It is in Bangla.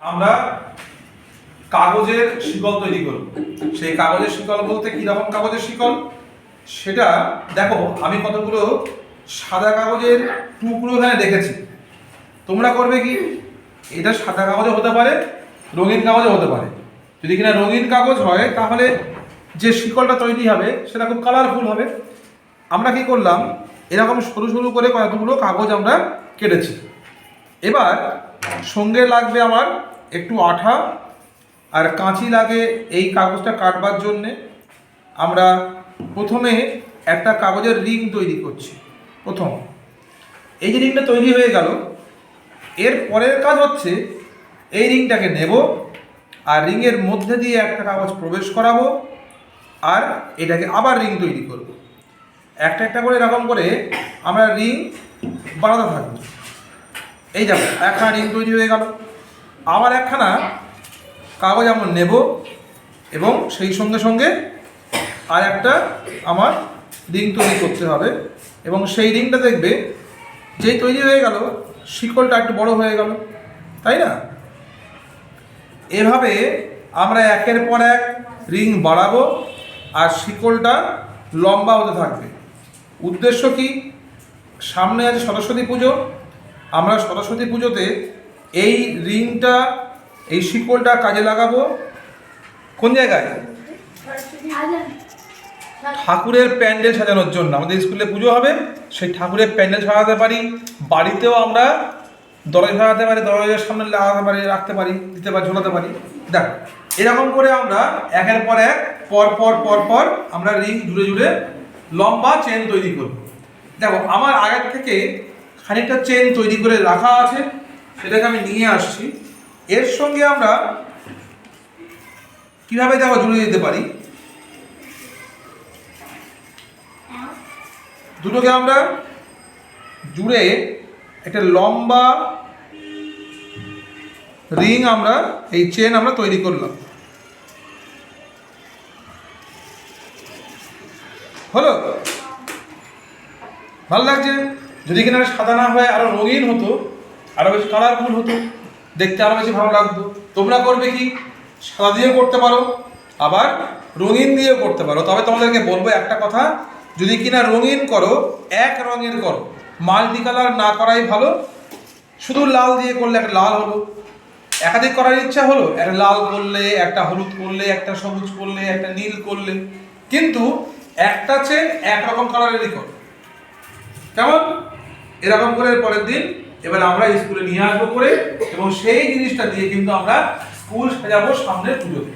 আমরা কাগজের শিকল তৈরি করব। সেই কাগজের শিকল বলতে কি রকম কাগজের শিকল সেটা দেখো। আমি কতগুলো সাদা কাগজের টুকরো এখানে রেখেছি। তোমরা করবে কি, এটা সাদা কাগজে হতে পারে, রঙিন কাগজে হতে পারে। যদি কিনা রঙিন কাগজ হয় তাহলে যে শিকলটা তৈরি হবে সেটা খুব কালারফুল হবে। আমরা কি করলাম, এরকম সরু সরু করে কতগুলো কাগজ আমরা কেটেছি। এবার সঙ্গে লাগবে আমার একটু আঠা আর কাঁচি লাগে এই কাগজটা কাটবার জন্যে। আমরা প্রথমে একটা কাগজের রিং তৈরি করছি। প্রথম এই যে রিংটা তৈরি হয়ে গেল, এর পরের কাজ হচ্ছে এই রিংটাকে নেব আর রিংয়ের মধ্যে দিয়ে একটা কাগজ প্রবেশ করাবো আর এটাকে আবার রিং তৈরি করব। একটা একটা করে এরকম করে আমরা রিং বানাতে থাকবো। এই দেখো, একখানা রিং তৈরি হয়ে গেল। আবার একখানা কাগজ আমরা নেব এবং সেই সঙ্গে সঙ্গে আর একটা আমার রিং তৈরি করতে হবে এবং সেই রিংটা দেখবে যেই তৈরি হয়ে গেল শিকলটা একটু বড় হয়ে গেল, তাই না? এভাবে আমরা একের পর এক রিং বাড়াবো আর শিকলটা লম্বা হতে থাকবে। উদ্দেশ্য কি, সামনে আছে সরস্বতী পুজো। আমরা সরস্বতী পুজোতে এই রিংটা, এই শিকলটা কাজে লাগাবো কোন জায়গায়? ঠাকুরের প্যান্ডেল সাজানোর জন্য। আমাদের স্কুলে পুজো হবে, সেই ঠাকুরের প্যান্ডেল সাজাতে পারি। বাড়িতেও আমরা দরজা সাজাতে পারি, দরজার সামনে লাগাতে পারি, রাখতে পারি, দিতে পারি, ঝোলাতে পারি। দেখো, এরকম করে আমরা একের পর এক পর পর পর পর আমরা রিং জুড়ে জুড়ে লম্বা চেন তৈরি করব। দেখো, আমার আগের থেকে খানিকটা চেন তৈরি করে রাখা আছে, সেটাকে আমি নিয়ে আসছি। এর সঙ্গে আমরা কিভাবে দেখো জুড়ে দিতে পারি, দুটোকে আমরা জুড়ে একটা লম্বা রিং আমরা এই চেন আমরা তৈরি করলাম। হলো? ভালো লাগছে? যদি কিনা সাদা না হয় আরো রঙিন হতো, আরো বেশি কালারফুল হতো, দেখতে আরো বেশি ভালো লাগতো। তোমরা করবে কি, সাদা দিয়েও করতে পারো, আবার রঙিন দিয়েও করতে পারো। তবে তোমাদেরকে বলবো একটা কথা, যদি কিনা রঙিন করো এক রঙের করো, মাল্টি কালার না করাই ভালো। শুধু লাল দিয়ে করলে একটা লাল হলো, একাধিক করার ইচ্ছা হলো, একটা লাল করলে, একটা হলুদ করলে, একটা সবুজ করলে, একটা নীল করলে, কিন্তু একটা চেন একরকম কালারেরই করো। কেমন? এরকম করে পরের দিন এবার আমরা স্কুলে নিয়ে আসবো করে, এবং সেই জিনিসটা দিয়ে কিন্তু আমরা স্কুল সাজাবো সামনের পুজোতে।